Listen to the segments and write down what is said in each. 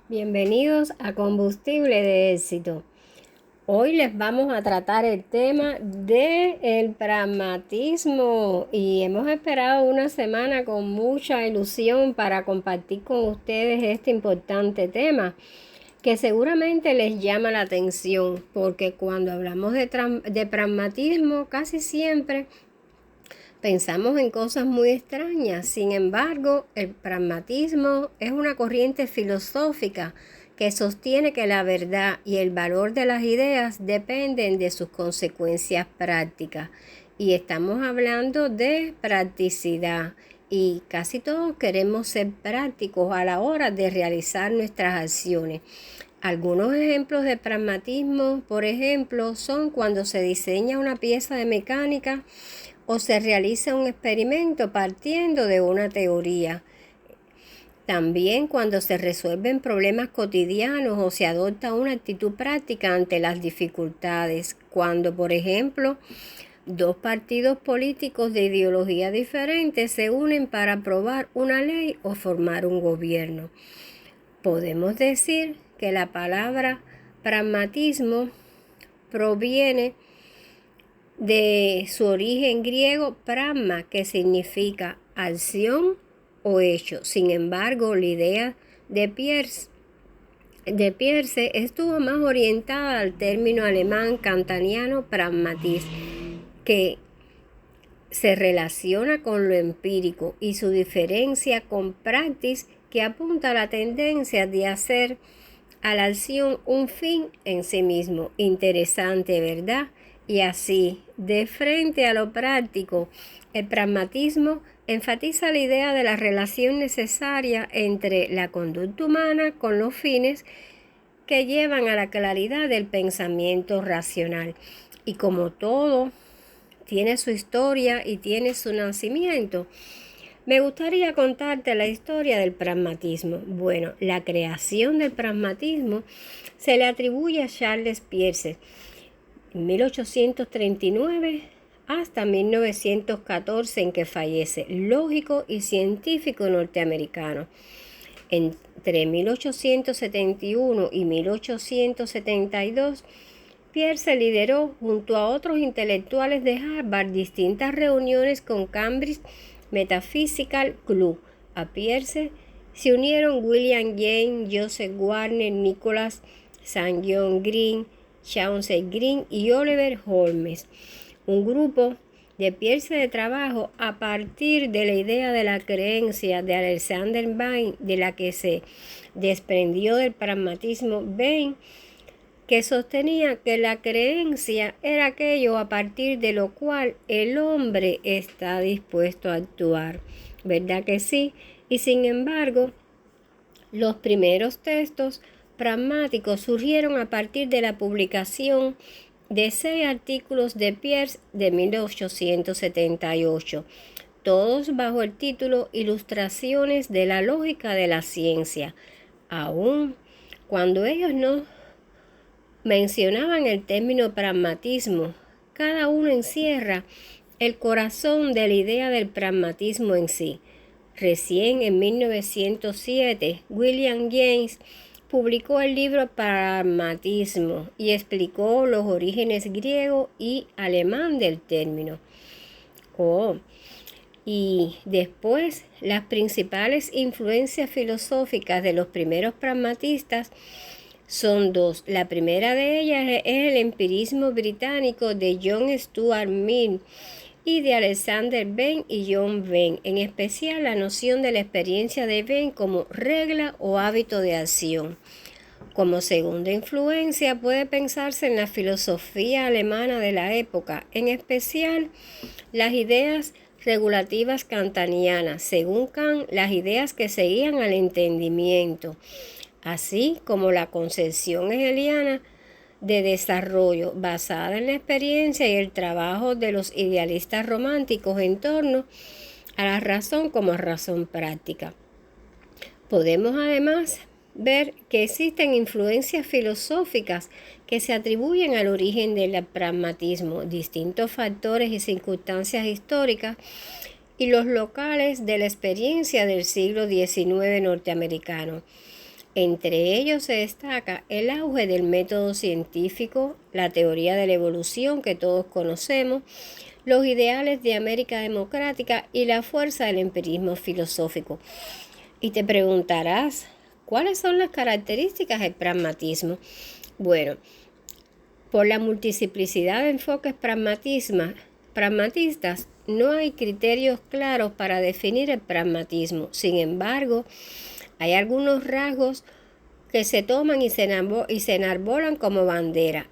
Bienvenidos a Combustible de Éxito. Hoy les vamos a tratar el tema del pragmatismo y hemos esperado una semana con mucha ilusión para compartir con ustedes este importante tema que seguramente les llama la atención porque cuando hablamos de pragmatismo casi siempre pensamos en cosas muy extrañas. Sin embargo, el pragmatismo es una corriente filosófica que sostiene que la verdad y el valor de las ideas dependen de sus consecuencias prácticas. Y estamos hablando de practicidad. Y casi todos queremos ser prácticos a la hora de realizar nuestras acciones. Algunos ejemplos de pragmatismo, por ejemplo, son cuando se diseña una pieza de mecánica o se realiza un experimento partiendo de una teoría. También cuando se resuelven problemas cotidianos o se adopta una actitud práctica ante las dificultades. Cuando, por ejemplo, dos partidos políticos de ideología diferente se unen para aprobar una ley o formar un gobierno. Podemos decir que la palabra pragmatismo proviene de su origen griego pragma, que significa acción o hecho. Sin embargo, la idea de Peirce estuvo más orientada al término alemán kantaniano pragmatis, que se relaciona con lo empírico, y su diferencia con practice, que apunta a la tendencia de hacer a la acción un fin en sí mismo. Interesante, ¿verdad? Y así, de frente a lo práctico, el pragmatismo enfatiza la idea de la relación necesaria entre la conducta humana con los fines que llevan a la claridad del pensamiento racional. Y como todo tiene su historia y tiene su nacimiento, me gustaría contarte la historia del pragmatismo. Bueno, la creación del pragmatismo se le atribuye a Charles Peirce en 1839 hasta 1914, en que fallece, lógico y científico norteamericano. Entre 1871 y 1872, Peirce lideró junto a otros intelectuales de Harvard distintas reuniones con Cambridge Metaphysical Club. A Peirce se unieron William James, Joseph Warner, Nicholas St. John Green, Chauncey Green y Oliver Holmes. Un grupo de Peirce de trabajo a partir de la idea de la creencia de Alexander Bain, de la que se desprendió del pragmatismo Bain, que sostenía que la creencia era aquello a partir de lo cual el hombre está dispuesto a actuar. ¿Verdad que sí? Y sin embargo, los primeros textos pragmáticos surgieron a partir de la publicación de 6 artículos de Peirce de 1878, todos bajo el título Ilustraciones de la lógica de la ciencia. Aún cuando ellos no mencionaban el término pragmatismo, cada uno encierra el corazón de la idea del pragmatismo en sí. Recién en 1907, William James publicó el libro Pragmatismo y explicó los orígenes griego y alemán del término. Y después, las principales influencias filosóficas de los primeros pragmatistas son dos. La primera de ellas es el empirismo británico de John Stuart Mill y de Alexander Bain y John Bain, en especial la noción de la experiencia de Bain como regla o hábito de acción. Como segunda influencia puede pensarse en la filosofía alemana de la época, en especial las ideas regulativas kantanianas, según Kant, las ideas que seguían al entendimiento, así como la concepción hegeliana de desarrollo basada en la experiencia y el trabajo de los idealistas románticos en torno a la razón como razón práctica. Podemos además ver que existen influencias filosóficas que se atribuyen al origen del pragmatismo, distintos factores y circunstancias históricas y los locales de la experiencia del siglo XIX norteamericano. Entre ellos se destaca el auge del método científico, la teoría de la evolución que todos conocemos, los ideales de América democrática y la fuerza del empirismo filosófico. Y te preguntarás, ¿cuáles son las características del pragmatismo? Bueno, por la multiplicidad de enfoques pragmatistas, no hay criterios claros para definir el pragmatismo. Sin embargo, hay algunos rasgos que se toman y se enarbolan como bandera.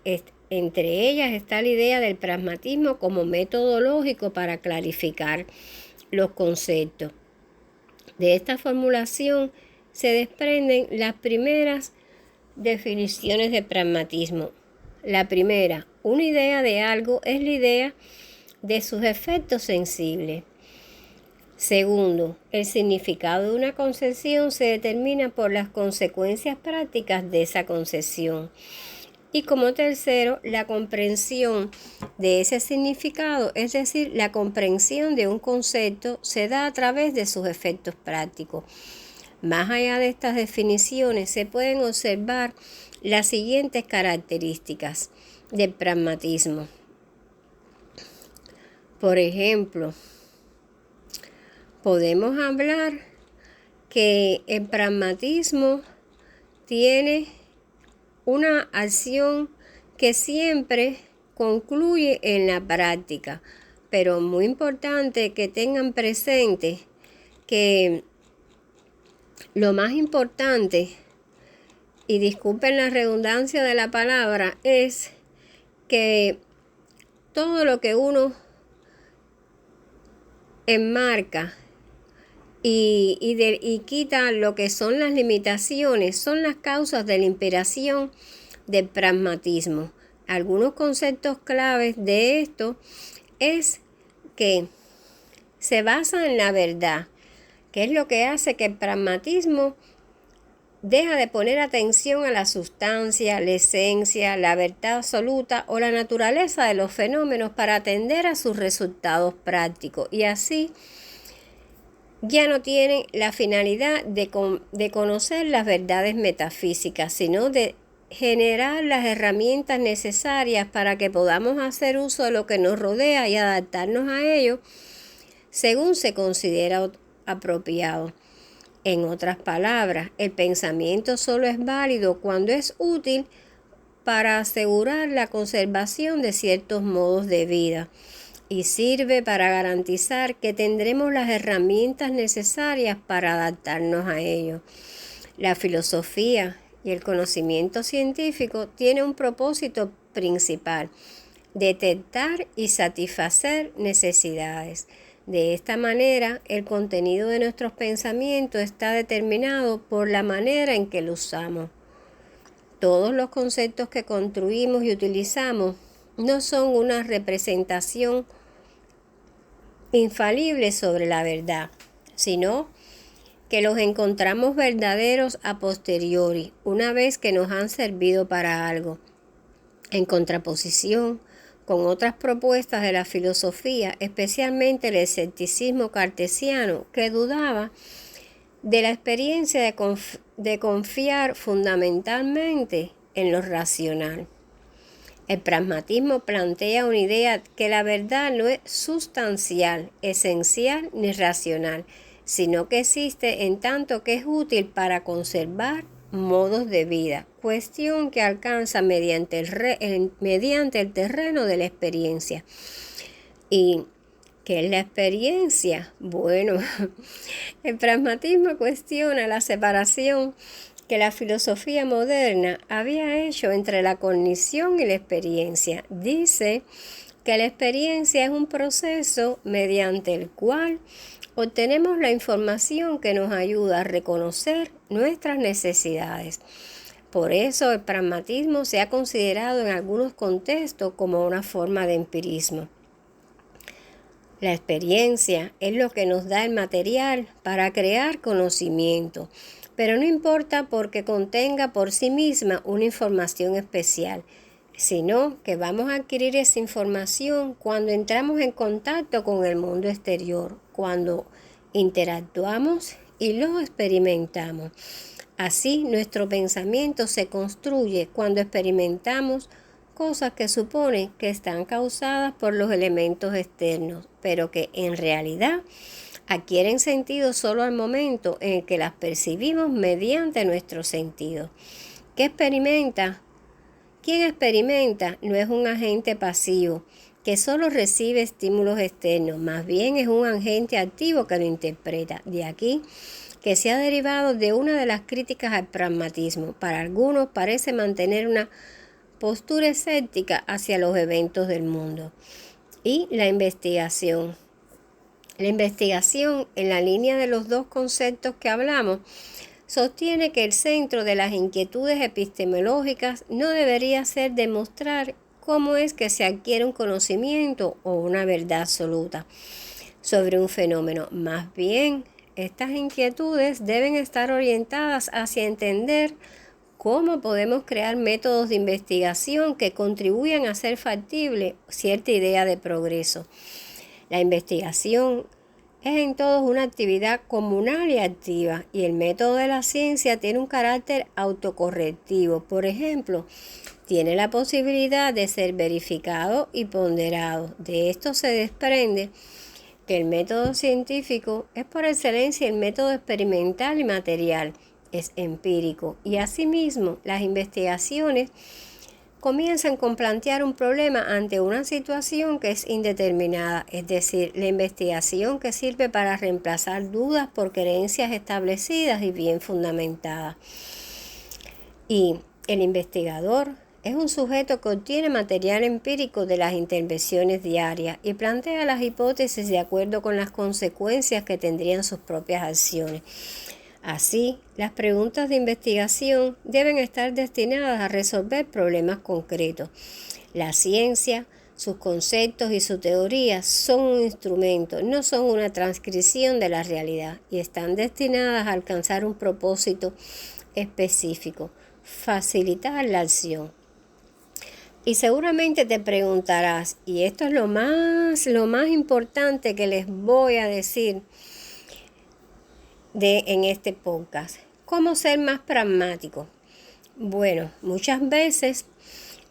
Entre ellas está la idea del pragmatismo como método lógico para clarificar los conceptos. De esta formulación se desprenden las primeras definiciones de pragmatismo. La primera, una idea de algo es la idea de sus efectos sensibles. Segundo, el significado de una concepción se determina por las consecuencias prácticas de esa concepción. Y como tercero, la comprensión de ese significado, es decir, la comprensión de un concepto, se da a través de sus efectos prácticos. Más allá de estas definiciones, se pueden observar las siguientes características del pragmatismo. Por ejemplo, podemos hablar que el pragmatismo tiene una acción que siempre concluye en la práctica, pero muy importante que tengan presente que lo más importante, y disculpen la redundancia de la palabra, es que todo lo que uno enmarca y quita lo que son las limitaciones, son las causas de la inspiración del pragmatismo. Algunos conceptos claves de esto es que se basa en la verdad, que es lo que hace que el pragmatismo deja de poner atención a la sustancia, la esencia, la verdad absoluta o la naturaleza de los fenómenos para atender a sus resultados prácticos, y así ya no tienen la finalidad de conocer las verdades metafísicas, sino de generar las herramientas necesarias para que podamos hacer uso de lo que nos rodea y adaptarnos a ello según se considera apropiado. En otras palabras, el pensamiento solo es válido cuando es útil para asegurar la conservación de ciertos modos de vida y sirve para garantizar que tendremos las herramientas necesarias para adaptarnos a ello. La filosofía y el conocimiento científico tienen un propósito principal: detectar y satisfacer necesidades. De esta manera, el contenido de nuestros pensamientos está determinado por la manera en que lo usamos. Todos los conceptos que construimos y utilizamos no son una representación infalible sobre la verdad, sino que los encontramos verdaderos a posteriori, una vez que nos han servido para algo, en contraposición con otras propuestas de la filosofía, especialmente el escepticismo cartesiano, que dudaba de la experiencia de confiar fundamentalmente en lo racional. El pragmatismo plantea una idea que la verdad no es sustancial, esencial ni racional, sino que existe en tanto que es útil para conservar modos de vida, cuestión que alcanza mediante el terreno de la experiencia. ¿Y qué es la experiencia? Bueno, el pragmatismo cuestiona la separación que la filosofía moderna había hecho entre la cognición y la experiencia. Dice que la experiencia es un proceso mediante el cual obtenemos la información que nos ayuda a reconocer nuestras necesidades. Por eso el pragmatismo se ha considerado en algunos contextos como una forma de empirismo. La experiencia es lo que nos da el material para crear conocimiento, pero no importa porque contenga por sí misma una información especial, sino que vamos a adquirir esa información cuando entramos en contacto con el mundo exterior, cuando interactuamos y lo experimentamos. Así, nuestro pensamiento se construye cuando experimentamos cosas que supone que están causadas por los elementos externos, pero que en realidad adquieren sentido solo al momento en el que las percibimos mediante nuestros sentidos. ¿Qué experimenta? Quien experimenta no es un agente pasivo que solo recibe estímulos externos, más bien es un agente activo que lo interpreta. De aquí que se ha derivado de una de las críticas al pragmatismo. Para algunos parece mantener una postura escéptica hacia los eventos del mundo. Y la investigación. La investigación, en la línea de los dos conceptos que hablamos, sostiene que el centro de las inquietudes epistemológicas no debería ser demostrar cómo es que se adquiere un conocimiento o una verdad absoluta sobre un fenómeno. Más bien, estas inquietudes deben estar orientadas hacia entender cómo podemos crear métodos de investigación que contribuyan a hacer factible cierta idea de progreso. La investigación es en todos una actividad comunal y activa, y el método de la ciencia tiene un carácter autocorrectivo. Por ejemplo, tiene la posibilidad de ser verificado y ponderado. De esto se desprende que el método científico es por excelencia el método experimental y material, es empírico, y asimismo las investigaciones comienzan con plantear un problema ante una situación que es indeterminada, es decir, la investigación que sirve para reemplazar dudas por creencias establecidas y bien fundamentadas. Y el investigador es un sujeto que obtiene material empírico de las intervenciones diarias y plantea las hipótesis de acuerdo con las consecuencias que tendrían sus propias acciones. Así, las preguntas de investigación deben estar destinadas a resolver problemas concretos. La ciencia, sus conceptos y su teoría son un instrumento, no son una transcripción de la realidad, y están destinadas a alcanzar un propósito específico: facilitar la acción. Y seguramente te preguntarás, y esto es lo más importante que les voy a decir en este podcast: ¿cómo ser más pragmático? Bueno, muchas veces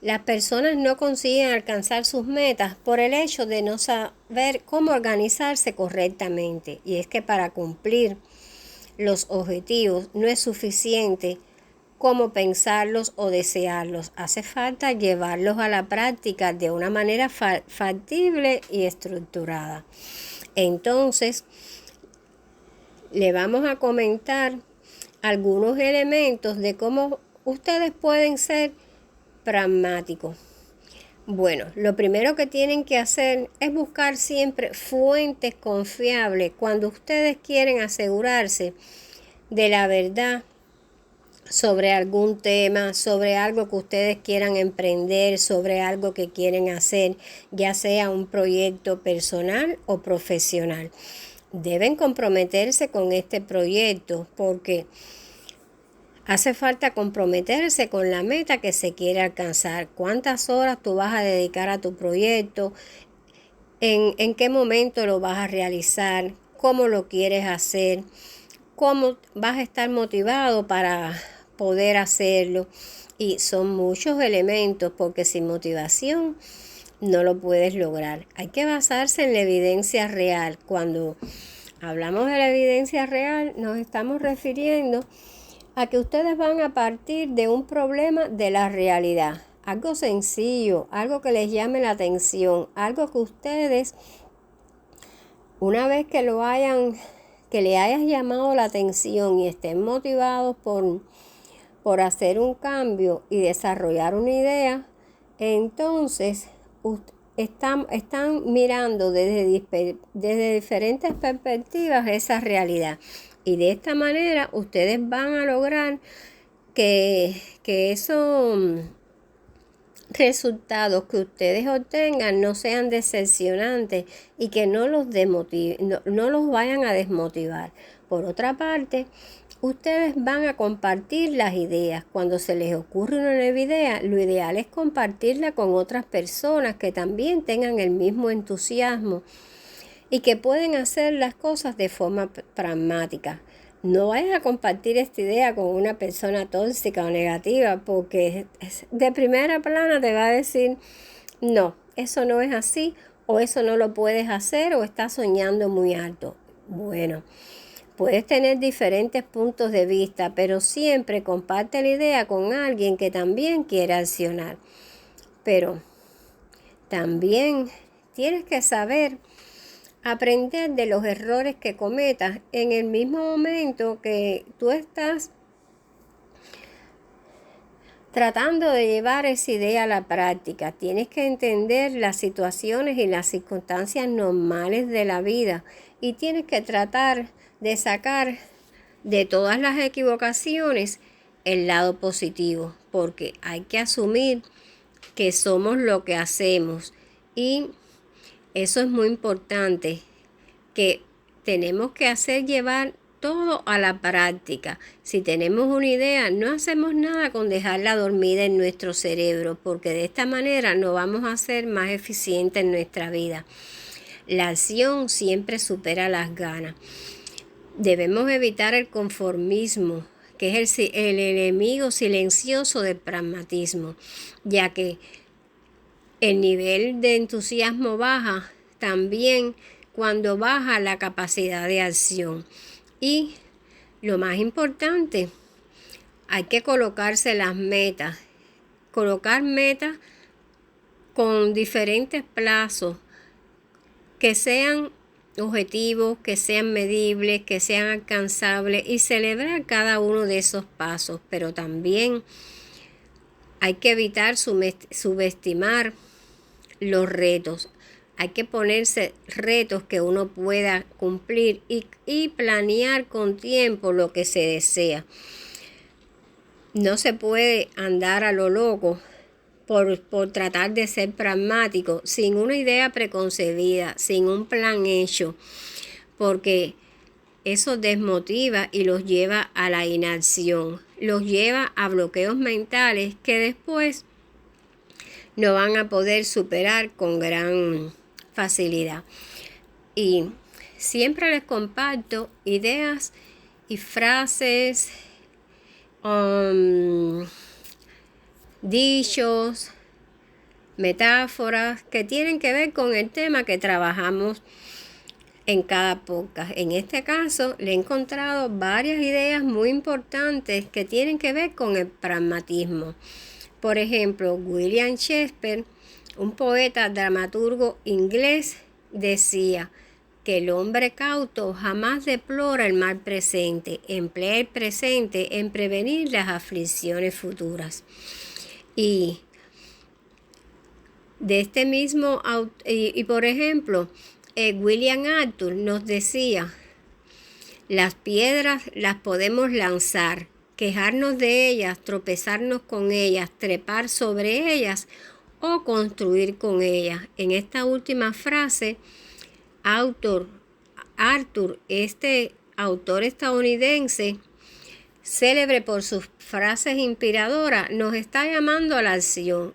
las personas no consiguen alcanzar sus metas por el hecho de no saber cómo organizarse correctamente. Y es que para cumplir los objetivos no es suficiente como pensarlos o desearlos. Hace falta llevarlos a la práctica de una manera factible y estructurada. Entonces, le vamos a comentar algunos elementos de cómo ustedes pueden ser pragmáticos. Bueno, lo primero que tienen que hacer es buscar siempre fuentes confiables cuando ustedes quieren asegurarse de la verdad sobre algún tema, sobre algo que ustedes quieran emprender, sobre algo que quieren hacer, ya sea un proyecto personal o profesional. Deben comprometerse con este proyecto porque hace falta comprometerse con la meta que se quiere alcanzar. ¿Cuántas horas tú vas a dedicar a tu proyecto? ¿En qué momento lo vas a realizar? ¿Cómo lo quieres hacer? ¿Cómo vas a estar motivado para poder hacerlo? Y son muchos elementos, porque sin motivación no lo puedes lograr. Hay que basarse en la evidencia real. Cuando hablamos de la evidencia real, nos estamos refiriendo a que ustedes van a partir de un problema de la realidad. Algo sencillo, algo que les llame la atención, algo que ustedes, una vez que le hayas llamado la atención y estén motivados por hacer un cambio y desarrollar una idea, entonces están mirando desde diferentes perspectivas esa realidad. Y de esta manera ustedes van a lograr que esos resultados que ustedes obtengan no sean decepcionantes y que no los vayan a desmotivar. Por otra parte, ustedes van a compartir las ideas. Cuando se les ocurre una nueva idea, lo ideal es compartirla con otras personas que también tengan el mismo entusiasmo y que pueden hacer las cosas de forma pragmática. No vayas a compartir esta idea con una persona tóxica o negativa, porque de primera plana te va a decir, no, eso no es así, o eso no lo puedes hacer, o estás soñando muy alto. Bueno, puedes tener diferentes puntos de vista, pero siempre comparte la idea con alguien que también quiera accionar. Pero también tienes que saber aprender de los errores que cometas en el mismo momento que tú estás tratando de llevar esa idea a la práctica. Tienes que entender las situaciones y las circunstancias normales de la vida y tienes que tratar de sacar de todas las equivocaciones el lado positivo, porque hay que asumir que somos lo que hacemos y eso es muy importante, que tenemos que hacer llevar todo a la práctica. Si tenemos una idea, no hacemos nada con dejarla dormida en nuestro cerebro, porque de esta manera no vamos a ser más eficientes en nuestra vida. La acción siempre supera las ganas. Debemos evitar el conformismo, que es el enemigo silencioso del pragmatismo, ya que el nivel de entusiasmo baja también cuando baja la capacidad de acción. Y lo más importante, hay que colocarse las metas. Colocar metas con diferentes plazos, que sean objetivos, que sean medibles, que sean alcanzables y celebrar cada uno de esos pasos. Pero también hay que evitar subestimar los retos. Hay que ponerse retos que uno pueda cumplir y planear con tiempo lo que se desea. No se puede andar a lo loco por tratar de ser pragmático, sin una idea preconcebida, sin un plan hecho, porque eso desmotiva y los lleva a la inacción, los lleva a bloqueos mentales que después no van a poder superar con gran facilidad. Y siempre les comparto ideas y frases, dichos, metáforas que tienen que ver con el tema que trabajamos en cada podcast. En este caso, le he encontrado varias ideas muy importantes que tienen que ver con el pragmatismo. Por ejemplo, William Shakespeare, un poeta dramaturgo inglés, decía que el hombre cauto jamás deplora el mal presente, emplea el presente en prevenir las aflicciones futuras. Y de este mismo, por ejemplo, William Arthur nos decía, las piedras las podemos lanzar, quejarnos de ellas, tropezarnos con ellas, trepar sobre ellas o construir con ellas. En esta última frase, Arthur, este autor estadounidense, célebre por sus frases inspiradoras, nos está llamando a la acción.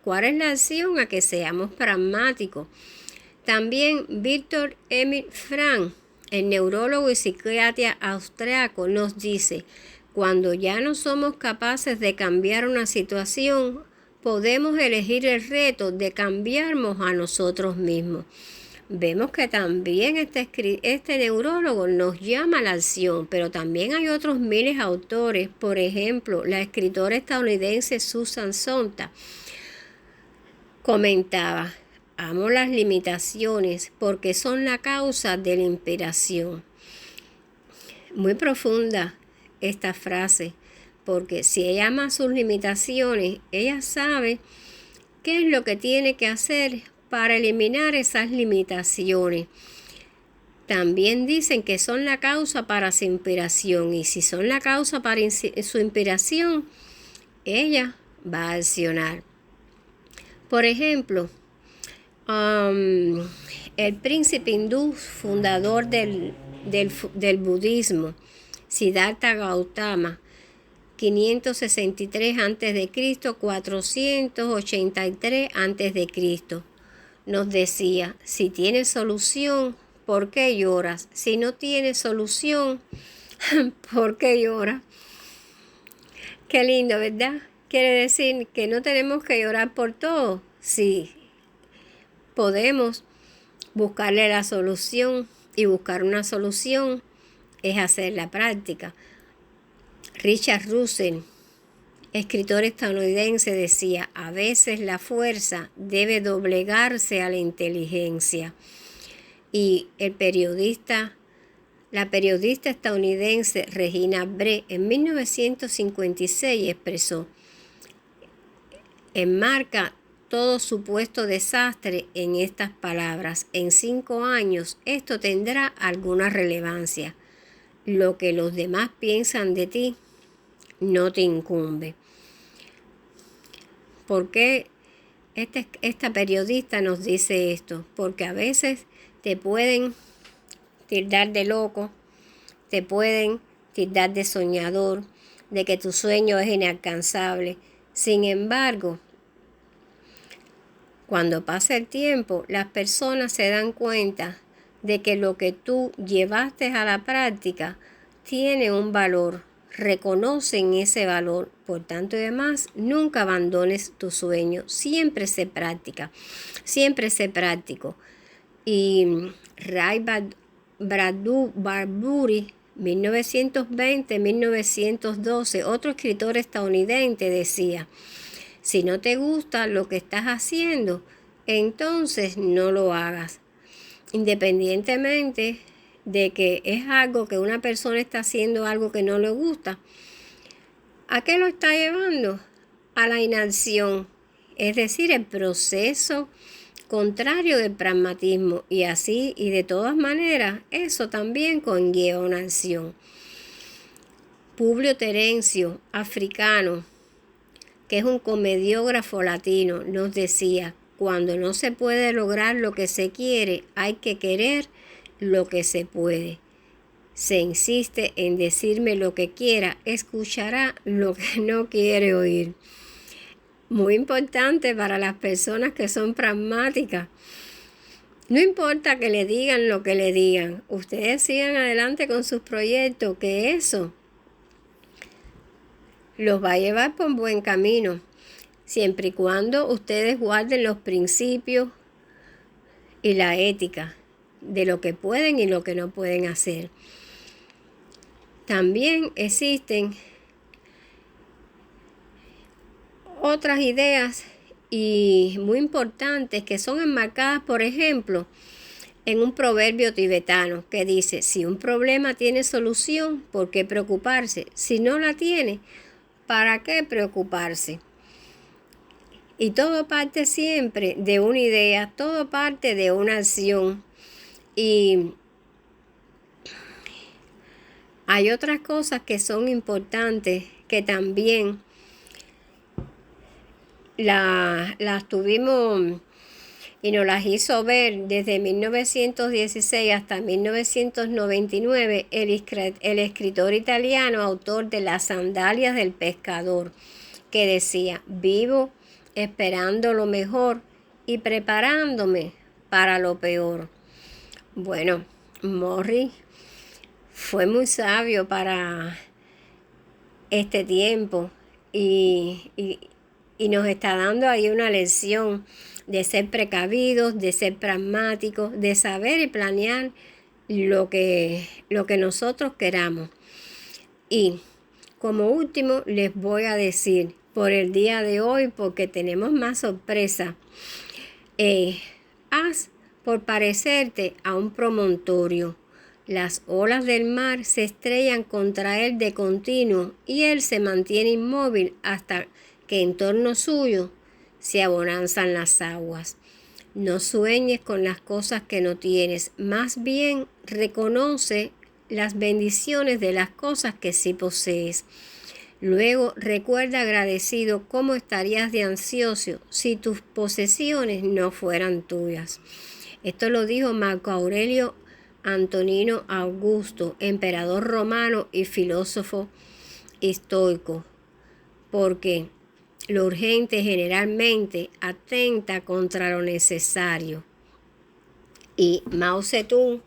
¿Cuál es la acción? A que seamos pragmáticos. También Viktor Emil Frankl, el neurólogo y psiquiatra austriaco, nos dice, cuando ya no somos capaces de cambiar una situación, podemos elegir el reto de cambiarnos a nosotros mismos. Vemos que también este neurólogo nos llama a la acción, pero también hay otros miles de autores. Por ejemplo, la escritora estadounidense Susan Sontag comentaba, amo las limitaciones porque son la causa de la inspiración. Muy profunda esta frase, porque si ella ama sus limitaciones, ella sabe qué es lo que tiene que hacer para eliminar esas limitaciones. También dicen que son la causa para su inspiración, y si son la causa para su inspiración, ella va a accionar. Por ejemplo, el príncipe hindú fundador del budismo, Siddhartha Gautama, 563 a.C., 483 a.C., nos decía, si tienes solución, ¿por qué lloras? Si no tienes solución, ¿por qué lloras? Qué lindo, ¿verdad? Quiere decir que no tenemos que llorar por todo. Sí, podemos buscarle la solución, y buscar una solución es hacer la práctica. Richard Russell, escritor estadounidense, decía: a veces la fuerza debe doblegarse a la inteligencia. Y la periodista estadounidense Regina Brett en 1956 expresó: enmarca todo supuesto desastre en estas palabras. En 5 años esto tendrá alguna relevancia. Lo que los demás piensan de ti no te incumbe. ¿Por qué esta periodista nos dice esto? Porque a veces te pueden tildar de loco, te pueden tildar de soñador, de que tu sueño es inalcanzable. Sin embargo, cuando pasa el tiempo, las personas se dan cuenta de que lo que tú llevaste a la práctica tiene un valor, reconocen ese valor. Por tanto y demás, nunca abandones tu sueño, siempre sé práctica, siempre sé práctico. Y Ray Bradbury, 1920-1912, otro escritor estadounidense, decía: si no te gusta lo que estás haciendo, entonces no lo hagas. Independientemente de que es algo que una persona está haciendo algo que no le gusta, ¿a qué lo está llevando? A la inacción, es decir, el proceso contrario del pragmatismo, y así y de todas maneras eso también conlleva una acción. Publio Terencio, africano, que es un comediógrafo latino, nos decía: cuando no se puede lograr lo que se quiere, hay que querer lo que se puede. Se insiste en decirme lo que quiera, escuchará lo que no quiere oír. Muy importante para las personas que son pragmáticas. No importa que le digan lo que le digan, ustedes sigan adelante con sus proyectos, que eso los va a llevar por buen camino, siempre y cuando ustedes guarden los principios y la ética de lo que pueden y lo que no pueden hacer. También existen otras ideas y muy importantes que son enmarcadas, por ejemplo, en un proverbio tibetano que dice: si un problema tiene solución, ¿por qué preocuparse? Si no la tiene, ¿para qué preocuparse? Y todo parte siempre de una idea, todo parte de una acción. Y hay otras cosas que son importantes que también las tuvimos y nos las hizo ver desde 1916 hasta 1999 el escritor italiano, autor de Las sandalias del pescador, que decía: vivo esperando lo mejor y preparándome para lo peor. Bueno, Morris fue muy sabio para este tiempo y nos está dando ahí una lección de ser precavidos, de ser pragmáticos, de saber y planear lo que nosotros queramos. Y como último les voy a decir por el día de hoy, porque tenemos más sorpresa: haz por parecerte a un promontorio. Las olas del mar se estrellan contra él de continuo y él se mantiene inmóvil hasta que en torno suyo se abonanzan las aguas. No sueñes con las cosas que no tienes, más bien reconoce las bendiciones de las cosas que sí posees. Luego recuerda agradecido cómo estarías de ansioso si tus posesiones no fueran tuyas. Esto lo dijo Marco Aurelio Antonino Augusto, emperador romano y filósofo estoico, porque lo urgente generalmente atenta contra lo necesario. Y Mao Zedong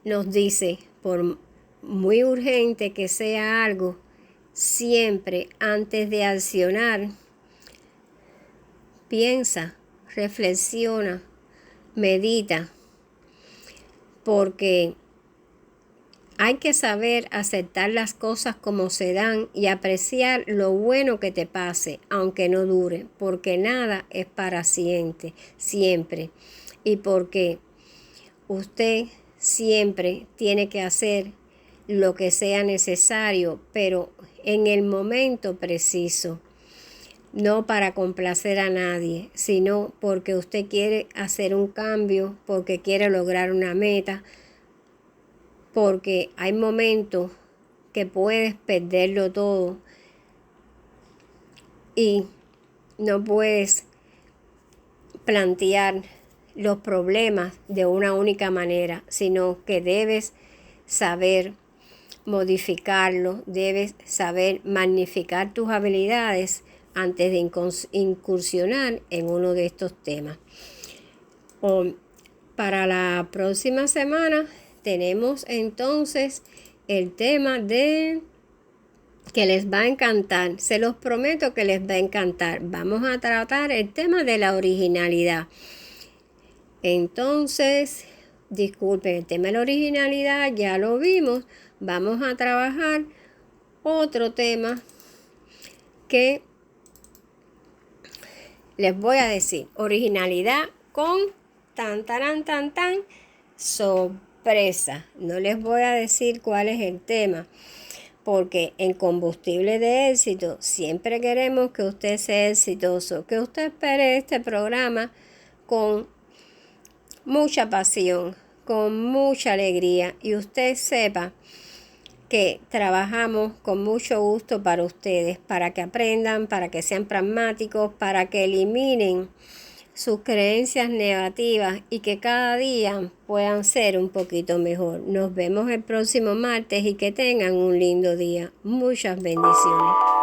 nos dice, por muy urgente que sea algo, siempre antes de accionar, piensa, reflexiona, medita, porque hay que saber aceptar las cosas como se dan y apreciar lo bueno que te pase, aunque no dure, porque nada es para siempre, y porque usted siempre tiene que hacer lo que sea necesario, pero en el momento preciso, no para complacer a nadie, sino porque usted quiere hacer un cambio, porque quiere lograr una meta, porque hay momentos que puedes perderlo todo y no puedes plantear los problemas de una única manera, sino que debes saber modificarlo, debes saber magnificar tus habilidades antes de incursionar en uno de estos temas. Para la próxima semana tenemos entonces el tema de que les va a encantar, se los prometo que les va a encantar. Vamos a tratar el tema de la originalidad. Entonces, disculpen, el tema de la originalidad ya lo vimos. Vamos a trabajar otro tema que les voy a decir. Originalidad con tan sorpresa. No les voy a decir cuál es el tema, porque en Combustible de Éxito siempre queremos que usted sea exitoso, que usted espere este programa con mucha pasión, con mucha alegría, y usted sepa que trabajamos con mucho gusto para ustedes, para que aprendan, para que sean pragmáticos, para que eliminen sus creencias negativas y que cada día puedan ser un poquito mejor. Nos vemos el próximo martes y que tengan un lindo día. Muchas bendiciones.